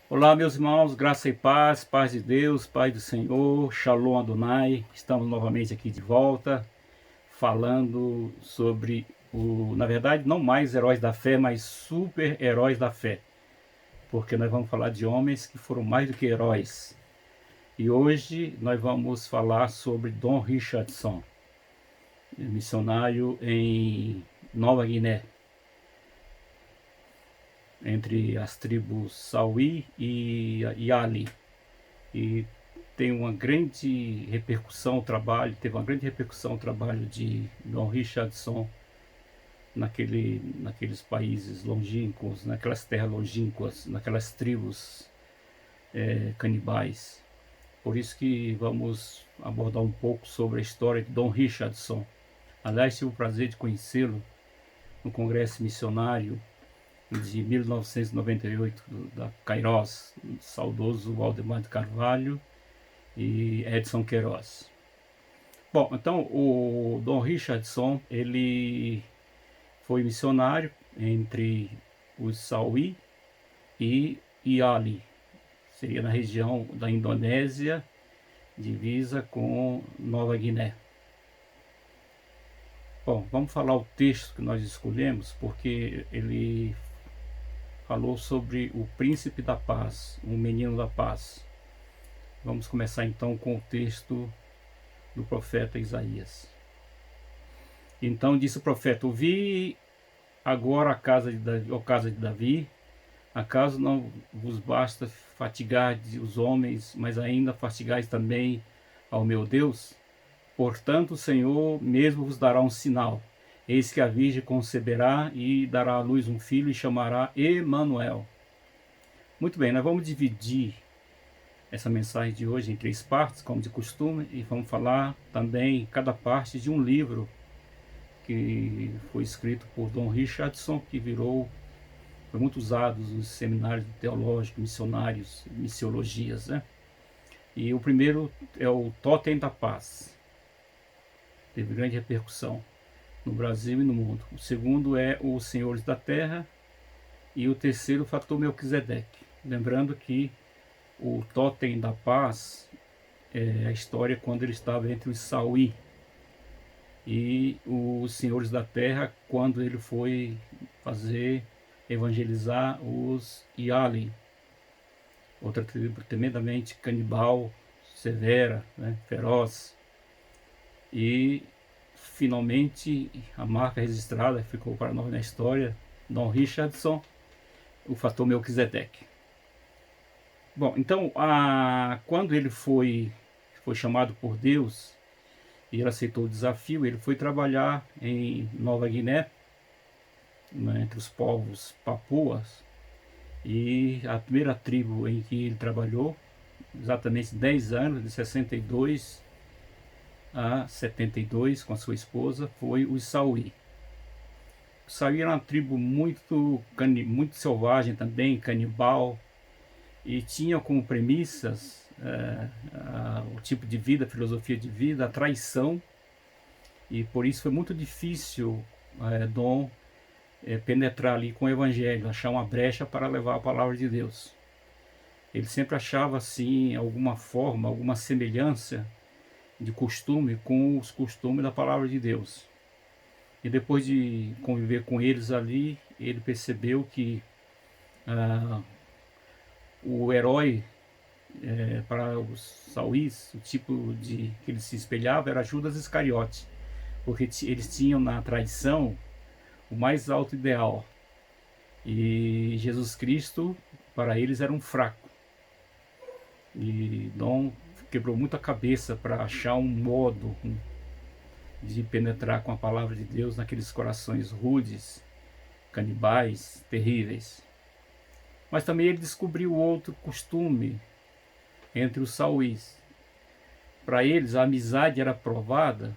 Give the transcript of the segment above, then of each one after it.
Olá, meus irmãos, graça e paz, paz de Deus, paz do Senhor, Shalom Adonai. Estamos novamente aqui de volta, falando sobre na verdade, não mais heróis da fé, mas super-heróis da fé, porque nós vamos falar de homens que foram mais do que heróis. E hoje nós vamos falar sobre Dom Richardson, missionário em Nova Guiné, entre as tribos Sauí e Yali. E tem uma grande repercussão o trabalho, teve uma grande repercussão o trabalho de Dom Richardson naqueles países longínquos, naquelas terras longínquas, naquelas tribos canibais. Por isso que vamos abordar um pouco sobre a história de Dom Richardson. Aliás, tive o prazer de conhecê-lo no Congresso Missionário de 1998 da Cairós, saudoso Waldemar de Carvalho e Edson Queiroz. Bom, então o Dom Richardson, ele foi missionário entre os Sauí e Iali, seria na região da Indonésia, divisa com Nova Guiné. Bom, vamos falar o texto que nós escolhemos, porque ele falou sobre o príncipe da paz, o menino da paz. Vamos começar então com o texto do profeta Isaías. Então disse o profeta: ouvi agora a casa de Davi, acaso não vos basta fatigar os homens, mas ainda fatigais também ao meu Deus? Portanto, o Senhor mesmo vos dará um sinal. Eis que a virgem conceberá e dará à luz um filho e chamará Emanuel. Muito bem, nós vamos dividir essa mensagem de hoje em 3 partes, como de costume, e vamos falar também cada parte de um livro que foi escrito por Dom Richardson, que foi muito usado nos seminários teológicos, missionários, missiologias, né? E o primeiro é o Totem da Paz. Teve grande repercussão no Brasil e no mundo. O segundo é Os Senhores da Terra. E o terceiro, o Fator Melquisedeque. Lembrando que o Totem da Paz é a história quando ele estava entre os Sauí e os Senhores da Terra, quando ele foi evangelizar os Iali, outra tribo tremendamente canibal, severa, né, feroz. E finalmente a marca registrada ficou para nós na história: Dom Richardson, o Fator Melquisedeque. Bom, então quando ele foi chamado por Deus e ele aceitou o desafio, ele foi trabalhar em Nova Guiné, né, entre os povos papuas, e a primeira tribo em que ele trabalhou, exatamente 10 anos, de 62 a 72, com a sua esposa, foi os Sauí. Os Sauí era uma tribo muito selvagem também, canibal, e tinha como premissas o tipo de vida, a filosofia de vida, a traição, e por isso foi muito difícil Dom penetrar ali com o evangelho, achar uma brecha para levar a palavra de Deus. Ele sempre achava assim alguma forma, alguma semelhança de costume com os costumes da palavra de Deus. E depois de conviver com eles ali, ele percebeu que o herói para os sauís, o tipo de que ele se espelhava era Judas Iscariote, porque eles tinham na tradição o mais alto ideal, e Jesus Cristo para eles era um fraco. E Dom quebrou muita cabeça para achar um modo de penetrar com a palavra de Deus naqueles corações rudes, canibais, terríveis. Mas também ele descobriu outro costume entre os sauís. Para eles, a amizade era provada,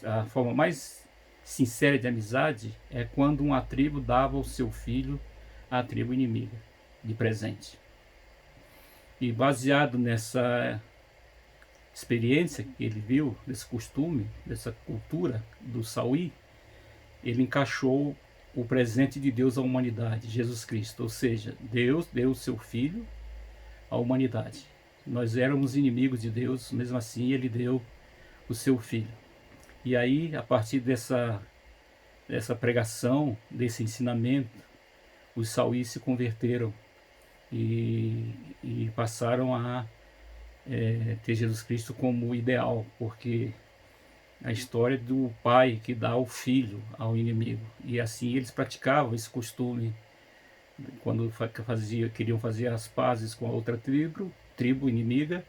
a forma mais sincera de amizade é quando uma tribo dava o seu filho à tribo inimiga, de presente. E baseado nessa experiência que ele viu, desse costume, dessa cultura do Sauí, ele encaixou o presente de Deus à humanidade, Jesus Cristo. Ou seja, Deus deu o seu Filho à humanidade. Nós éramos inimigos de Deus, mesmo assim ele deu o seu Filho. E aí, a partir dessa pregação, desse ensinamento, os sauís se converteram e passaram a ter Jesus Cristo como ideal, porque a história do pai que dá o filho ao inimigo. E assim eles praticavam esse costume quando queriam fazer as pazes com a outra tribo inimiga,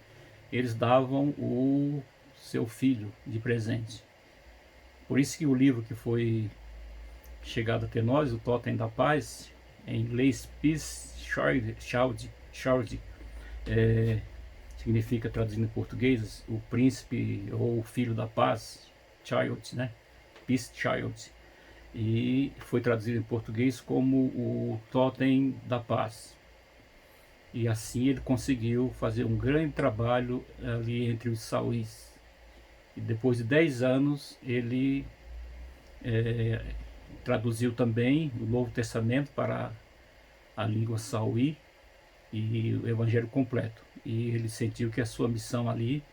eles davam o seu filho de presente. Por isso que o livro que foi chegado até nós, o Totem da Paz, em inglês Peace Child, significa, traduzindo em português, o príncipe ou o filho da paz, Child, né? Peace Child. E foi traduzido em português como o Totem da Paz. E assim ele conseguiu fazer um grande trabalho ali entre os sauís. E depois de 10 anos ele traduziu também o Novo Testamento para a língua sauí e o Evangelho completo. E ele sentiu que a sua missão ali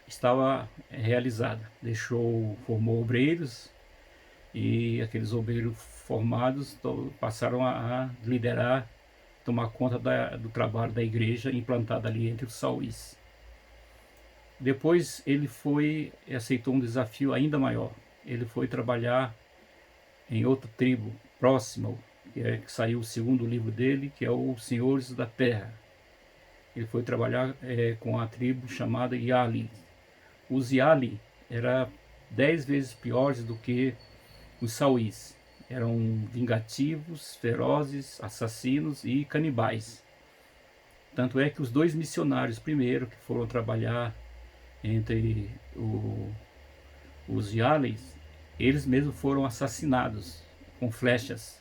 estava realizada. Formou obreiros, e aqueles obreiros formados passaram a liderar, tomar conta do trabalho da igreja implantada ali entre os sauís. Depois ele aceitou um desafio ainda maior. Ele foi trabalhar em outra tribo próxima, que saiu o segundo livro dele, que é o Senhores da Terra. Ele foi trabalhar com a tribo chamada Yali. Os Yali eram 10 vezes piores do que os sauís. Eram vingativos, ferozes, assassinos e canibais. Tanto é que os 2 missionários primeiro que foram trabalhar entre os Yalis, eles mesmos foram assassinados com flechas.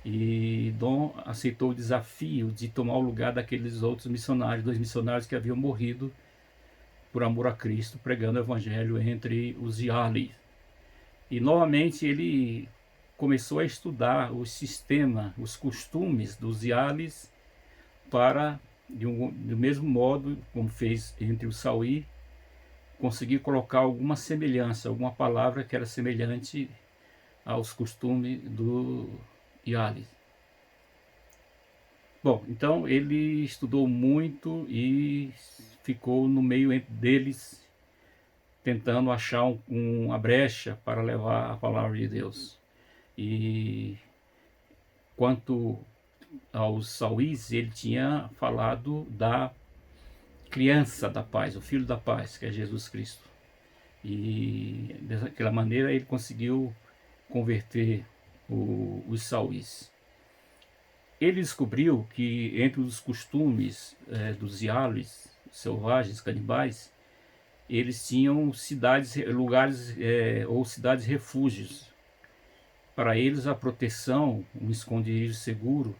E Dom aceitou o desafio de tomar o lugar daqueles outros missionários, 2 missionários que haviam morrido por amor a Cristo, pregando o evangelho entre os Yalis. E novamente ele começou a estudar o sistema, os costumes dos Yalis, para, do mesmo modo como fez entre o sauí, conseguir colocar alguma semelhança, alguma palavra que era semelhante aos costumes do Yalis. Bom, então ele estudou muito e ficou no meio deles, tentando achar uma brecha para levar a palavra de Deus. E quanto aos sauís, ele tinha falado da criança da paz, o filho da paz, que é Jesus Cristo. E daquela maneira ele conseguiu converter os sauís. Ele descobriu que entre os costumes dos Yalis, selvagens, canibais, eles tinham lugares ou cidades refúgios. Para eles a proteção, um esconderijo seguro,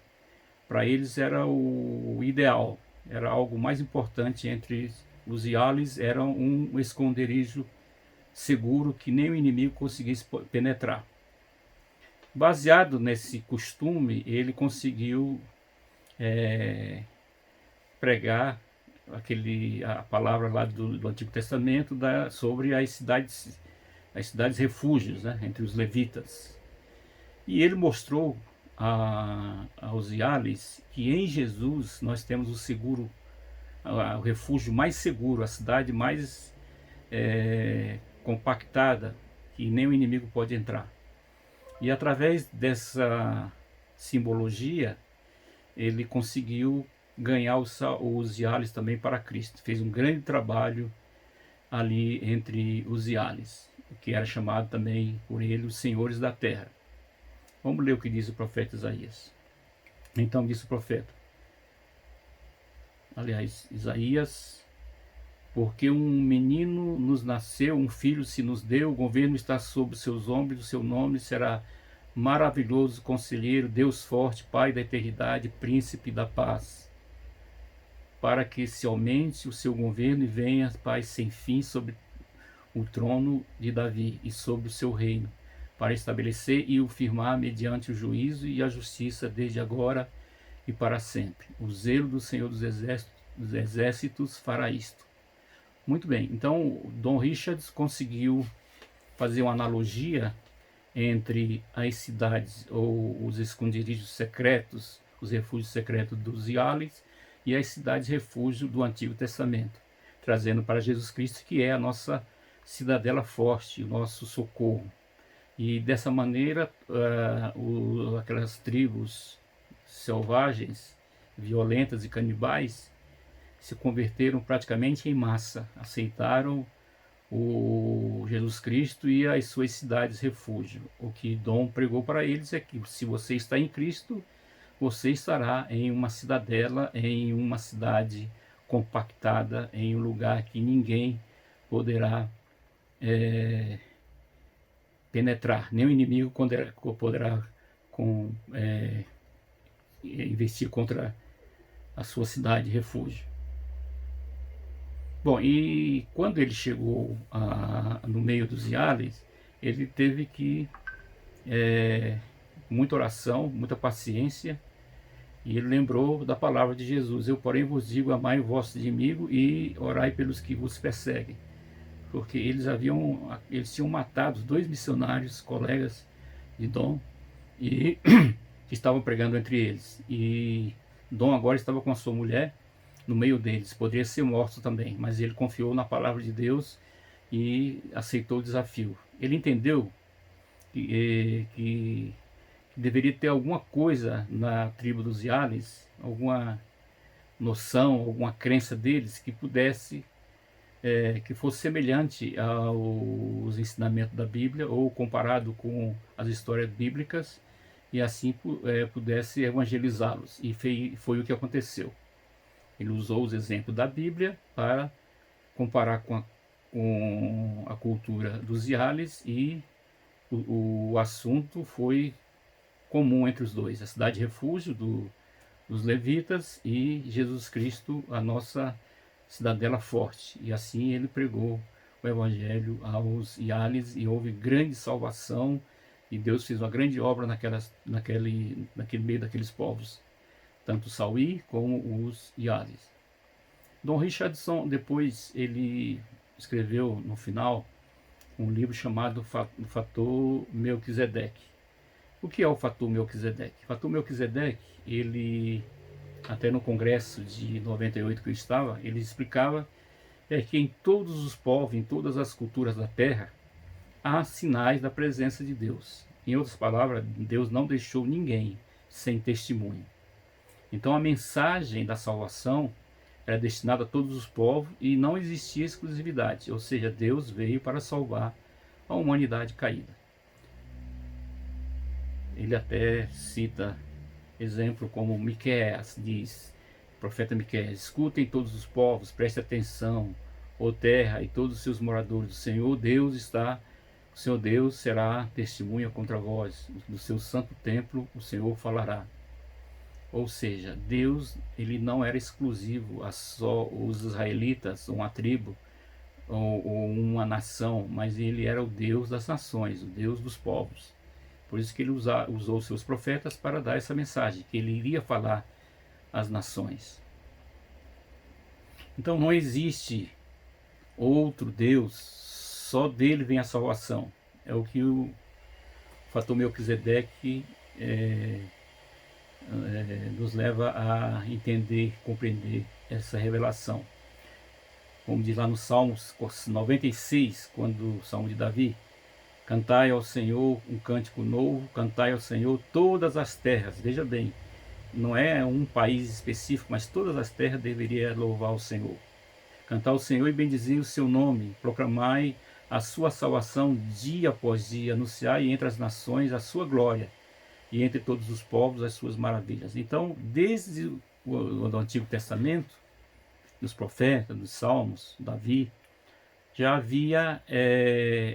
para eles era o ideal, era algo mais importante entre os Yalis, era um esconderijo seguro que nem o inimigo conseguisse penetrar. Baseado nesse costume, ele conseguiu pregar a palavra lá do Antigo Testamento sobre as cidades refúgios, né, entre os levitas. E ele mostrou aos Yalis que em Jesus nós temos o refúgio mais seguro, a cidade mais compactada, que nem o inimigo pode entrar. E através dessa simbologia, ele conseguiu ganhar os Yalis também para Cristo. Fez um grande trabalho ali entre os Yalis, que era chamado também por ele os Senhores da Terra. Vamos ler o que diz o profeta Isaías. Então disse o profeta, aliás, Isaías: porque um menino nos nasceu, um filho se nos deu, o governo está sobre os seus ombros, o seu nome será Maravilhoso Conselheiro, Deus Forte, Pai da Eternidade, Príncipe da Paz. Para que se aumente o seu governo e venha paz sem fim sobre o trono de Davi e sobre o seu reino, para estabelecer e o firmar mediante o juízo e a justiça desde agora e para sempre. O zelo do Senhor dos exércitos fará isto. Muito bem, então Dom Richards conseguiu fazer uma analogia entre as cidades ou os esconderijos secretos, os refúgios secretos dos Iales e as cidades refúgio do Antigo Testamento, trazendo para Jesus Cristo, que é a nossa cidadela forte, o nosso socorro. E dessa maneira, aquelas tribos selvagens, violentas e canibais se converteram praticamente em massa, aceitaram o Jesus Cristo e as suas cidades refúgio. O que Dom pregou para eles é que se você está em Cristo, você estará em uma cidadela, em uma cidade compactada, em um lugar que ninguém poderá penetrar, nem o inimigo poderá investir contra a sua cidade refúgio. Bom, e quando ele chegou no meio dos Iales, ele teve que muita oração, muita paciência, e ele lembrou da palavra de Jesus: eu, porém, vos digo, amai o vosso inimigo e orai pelos que vos perseguem. Porque eles tinham matado 2 missionários, colegas de Dom, e que estavam pregando entre eles. E Dom agora estava com a sua mulher no meio deles, poderia ser morto também, mas ele confiou na palavra de Deus e aceitou o desafio. Ele entendeu que deveria ter alguma coisa na tribo dos Iales, alguma noção, alguma crença deles que pudesse, que fosse semelhante aos ensinamentos da Bíblia ou comparado com as histórias bíblicas, e assim pudesse evangelizá-los. E foi o que aconteceu. Ele usou os exemplos da Bíblia para comparar com a cultura dos Iales, e o assunto foi comum entre os dois: a cidade refúgio dos levitas e Jesus Cristo, a nossa cidadela forte. E assim ele pregou o evangelho aos Iales e houve grande salvação, e Deus fez uma grande obra naquele meio daqueles povos, tanto os Sauí como os Iales. Dom Richardson depois ele escreveu no final um livro chamado Fator Melquisedeque. O que é o Fator Melquisedeque? O Fator Melquisedeque, ele, até no congresso de 98 que eu estava, ele explicava que em todos os povos, em todas as culturas da terra, há sinais da presença de Deus. Em outras palavras, Deus não deixou ninguém sem testemunho. Então a mensagem da salvação era destinada a todos os povos e não existia exclusividade, ou seja, Deus veio para salvar a humanidade caída. Ele até cita exemplo como Miqueias diz, o profeta Miqueias: escutem todos os povos, preste atenção, ó terra e todos os seus moradores, o Senhor Deus será testemunha contra vós, do seu santo templo o Senhor falará. Ou seja, Deus, ele não era exclusivo a só os israelitas, uma tribo ou uma nação, mas ele era o Deus das nações, o Deus dos povos. Por isso que ele usou seus profetas para dar essa mensagem, que ele iria falar às nações. Então não existe outro Deus, só dele vem a salvação. É o que o Fator Melquisedeque nos leva a entender, compreender essa revelação. Como diz lá no Salmos 96, quando o Salmo de Davi: cantai ao Senhor um cântico novo, cantai ao Senhor todas as terras. Veja bem, não é um país específico, mas todas as terras deveriam louvar o Senhor. Cantai ao Senhor e bendizei o seu nome, proclamai a sua salvação dia após dia, anunciai entre as nações a sua glória, e entre todos os povos as suas maravilhas. Então, desde o Antigo Testamento, dos profetas, dos Salmos, Davi, já havia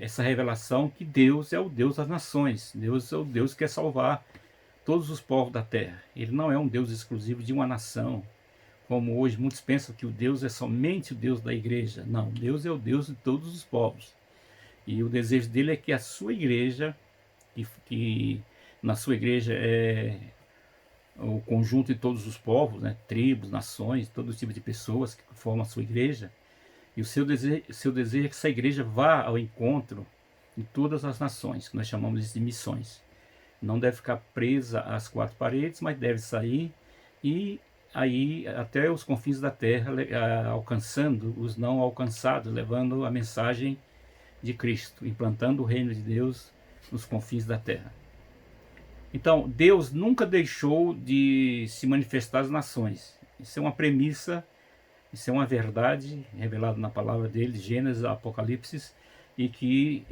essa revelação que Deus é o Deus das nações. Deus é o Deus que quer salvar todos os povos da terra. Ele não é um Deus exclusivo de uma nação, como hoje muitos pensam que o Deus é somente o Deus da igreja. Não, Deus é o Deus de todos os povos. E o desejo dele é que a sua igreja que na sua igreja é o conjunto de todos os povos, né, tribos, nações, todo tipo de pessoas que formam a sua igreja. E o seu desejo é que essa igreja vá ao encontro de todas as nações, que nós chamamos de missões. Não deve ficar presa às quatro paredes, mas deve sair e aí até os confins da terra, alcançando os não alcançados, levando a mensagem de Cristo, implantando o reino de Deus nos confins da terra. Então, Deus nunca deixou de se manifestar às nações. Isso é uma premissa, isso é uma verdade revelada na palavra dele, Gênesis, Apocalipse, e que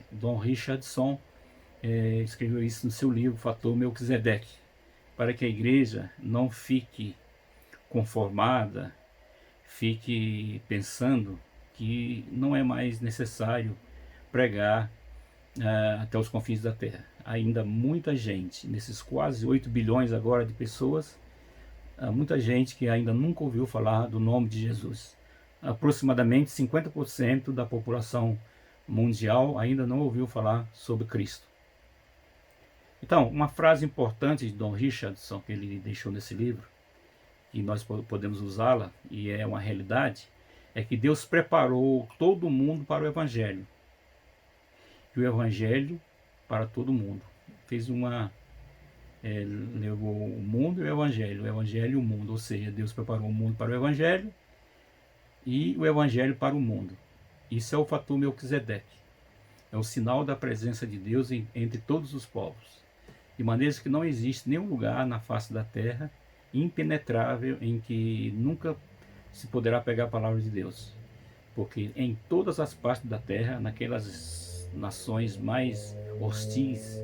Don Richardson escreveu isso no seu livro, Fator Melquisedeque, para que a igreja não fique conformada, fique pensando que não é mais necessário pregar até os confins da terra. Ainda muita gente, nesses quase 8 bilhões agora de pessoas, muita gente que ainda nunca ouviu falar do nome de Jesus. Aproximadamente 50% da população mundial ainda não ouviu falar sobre Cristo. Então, uma frase importante de Don Richardson, que ele deixou nesse livro, e nós podemos usá-la, e é uma realidade, é que Deus preparou todo mundo para o Evangelho. E o Evangelho para todo mundo. Levou o mundo e o Evangelho e o mundo. Ou seja, Deus preparou o mundo para o Evangelho e o Evangelho para o mundo. Isso é o fator Melquisedeque. É o sinal da presença de Deus entre todos os povos. De maneira que não existe nenhum lugar na face da terra impenetrável em que nunca se poderá pegar a palavra de Deus. Porque em todas as partes da terra, naquelas nações mais hostis,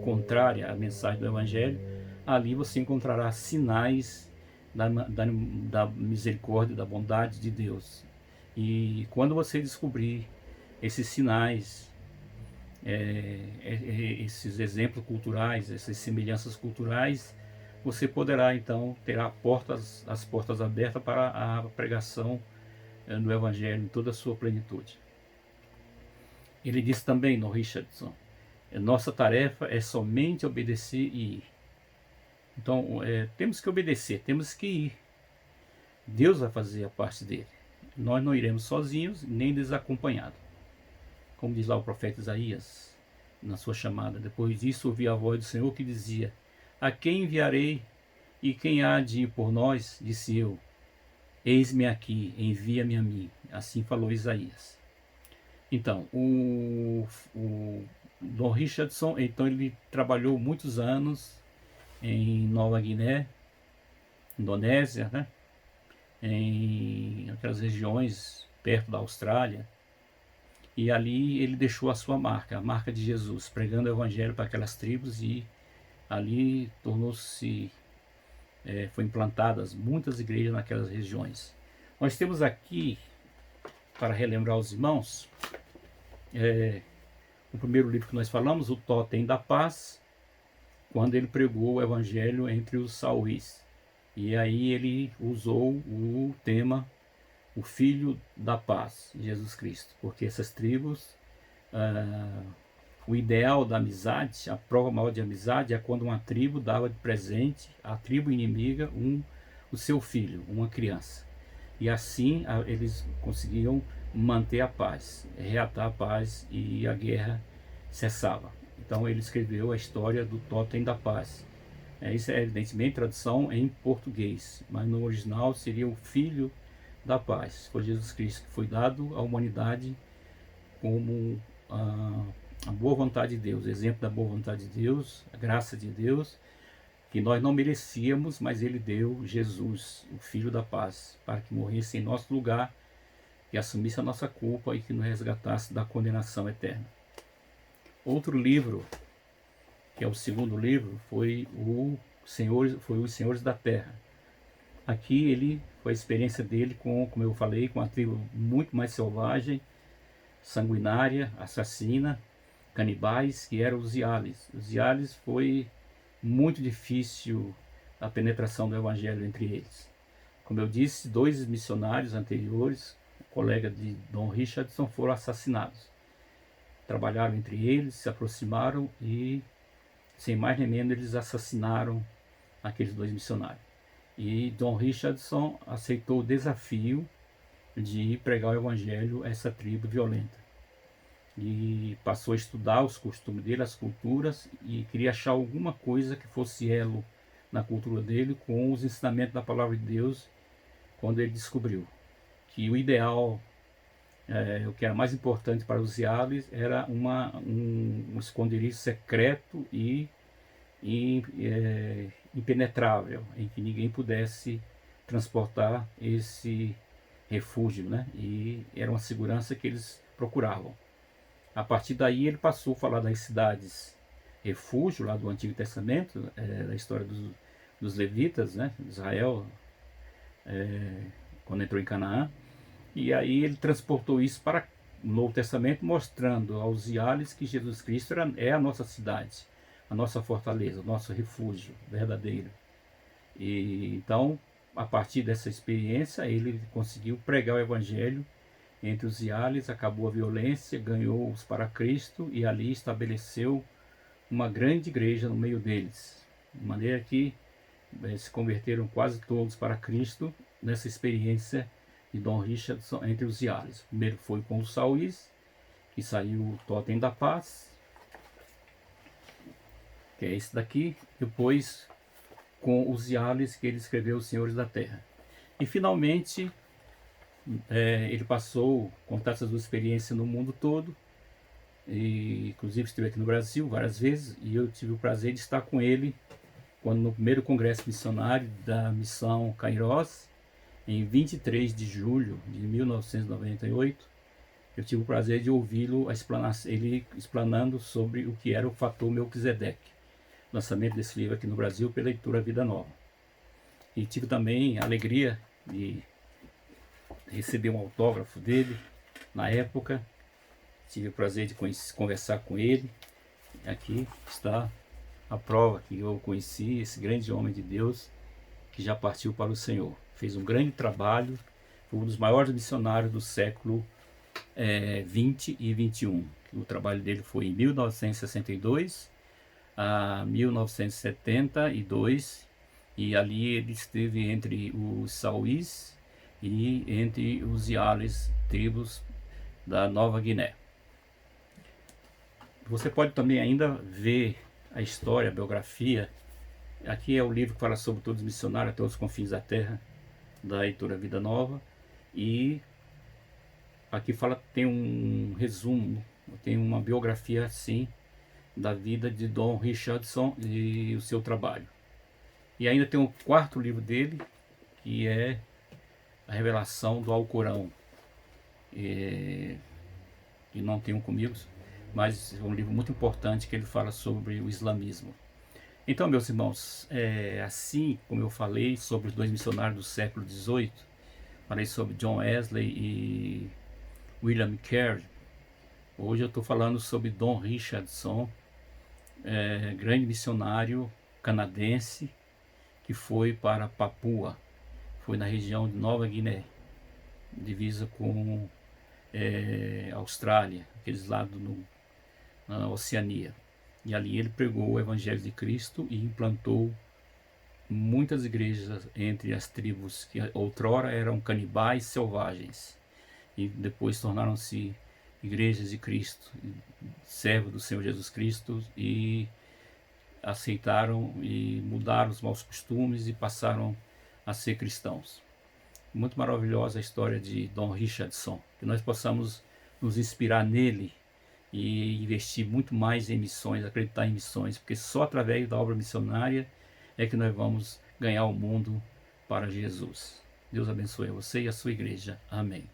contrárias à mensagem do Evangelho, ali você encontrará sinais da misericórdia, da bondade de Deus. E quando você descobrir esses sinais, esses exemplos culturais, essas semelhanças culturais, você poderá então ter as portas abertas para a pregação do Evangelho em toda a sua plenitude. Ele diz também no Richardson, nossa tarefa é somente obedecer e ir. Então temos que obedecer, temos que ir. Deus vai fazer a parte dele. Nós não iremos sozinhos, nem desacompanhados. Como diz lá o profeta Isaías, na sua chamada. Depois disso ouvi a voz do Senhor que dizia, a quem enviarei e quem há de ir por nós? Disse eu, eis-me aqui, envia-me a mim. Assim falou Isaías. Então, o Don Richardson, então ele trabalhou muitos anos em Nova Guiné, Indonésia, né? Em aquelas regiões perto da Austrália. E ali ele deixou a sua marca, a marca de Jesus, pregando o Evangelho para aquelas tribos, e ali foi implantadas muitas igrejas naquelas regiões. Nós temos aqui, para relembrar os irmãos, o primeiro livro que nós falamos, o Totem da Paz, quando ele pregou o Evangelho entre os Sauís. E aí ele usou o tema o Filho da Paz, Jesus Cristo, porque essas tribos, o ideal da amizade, a prova maior de amizade é quando uma tribo dava de presente à tribo inimiga o seu filho, uma criança. E assim eles conseguiam manter a paz, reatar a paz, e a guerra cessava. Então ele escreveu a história do Totem da Paz. Isso é evidentemente tradução em português, mas no original seria o Filho da Paz. Foi Jesus Cristo que foi dado à humanidade como a boa vontade de Deus, exemplo da boa vontade de Deus, a graça de Deus, que nós não merecíamos, mas ele deu Jesus, o Filho da Paz, para que morresse em nosso lugar, que assumisse a nossa culpa e que nos resgatasse da condenação eterna. Outro livro, que é o segundo livro, foi Os Senhores da Terra. Aqui foi a experiência dele como eu falei, com uma tribo muito mais selvagem, sanguinária, assassina, canibais, que eram os Yalis. Os Yalis foi muito difícil a penetração do Evangelho entre eles. Como eu disse, 2 missionários anteriores, colega de Don Richardson, foram assassinados. trabalharam entre eles, se aproximaram e, sem mais nem menos, eles assassinaram aqueles 2 missionários. E Dom Richardson aceitou o desafio de pregar o evangelho a essa tribo violenta. E passou a estudar os costumes dele, as culturas, e queria achar alguma coisa que fosse elo na cultura dele com os ensinamentos da palavra de Deus, quando ele descobriu que o ideal, o que era mais importante para os Yalis, era um esconderijo secreto e impenetrável, em que ninguém pudesse transportar esse refúgio, né? E era uma segurança que eles procuravam. A partir daí ele passou a falar das cidades refúgio lá do Antigo Testamento, da história dos levitas, né? Israel, quando entrou em Canaã. E aí ele transportou isso para o Novo Testamento, mostrando aos Yalis que Jesus Cristo é a nossa cidade, a nossa fortaleza, o nosso refúgio verdadeiro. E então, a partir dessa experiência, ele conseguiu pregar o evangelho entre os Yalis, acabou a violência, ganhou-os para Cristo e ali estabeleceu uma grande igreja no meio deles, de maneira que se converteram quase todos para Cristo nessa experiência de Dom Richardson entre os Yalis. Primeiro foi com os Sauís, que saiu o Totem da Paz, que é esse daqui. Depois com os Yalis, que ele escreveu Os Senhores da Terra. E finalmente ele passou a contar essas 2 experiências no mundo todo, e inclusive esteve aqui no Brasil várias vezes, e eu tive o prazer de estar com ele quando no primeiro congresso missionário da missão Kairos, em 23 de julho de 1998, eu tive o prazer de ouvi-lo ele explanando sobre o que era o fator Melquisedeque, lançamento desse livro aqui no Brasil pela editora Vida Nova. E tive também a alegria de receber um autógrafo dele na época. Tive o prazer de conversar com ele. Aqui está a prova que eu conheci esse grande homem de Deus que já partiu para o Senhor. Fez um grande trabalho, foi um dos maiores missionários do século 20 e 21. O trabalho dele foi em 1962 a 1972, e ali ele esteve entre os Sauís e entre os Yalis, tribos da Nova Guiné. Você pode também ainda ver a história, a biografia. Aqui é o livro que fala sobre todos os missionários até os confins da terra, da editora Vida Nova. E aqui tem um resumo, tem uma biografia assim da vida de Dom Richardson e o seu trabalho. E ainda tem o 4º livro dele, que é a Revelação do Alcorão, que não tenho comigo, mas é um livro muito importante que ele fala sobre o islamismo. Então, meus irmãos, assim como eu falei sobre os 2 missionários do século XVIII, falei sobre John Wesley e William Carey, hoje eu estou falando sobre Dom Richardson, grande missionário canadense, que foi para Papua, foi na região de Nova Guiné, divisa com Austrália, aqueles lados na Oceania. E ali ele pregou o Evangelho de Cristo e implantou muitas igrejas entre as tribos que outrora eram canibais selvagens e depois tornaram-se igrejas de Cristo, servos do Senhor Jesus Cristo, e aceitaram e mudaram os maus costumes e passaram a ser cristãos. Muito maravilhosa a história de Dom Richardson, que nós possamos nos inspirar nele e investir muito mais em missões, acreditar em missões, porque só através da obra missionária é que nós vamos ganhar o mundo para Jesus. Deus abençoe você e a sua igreja. Amém.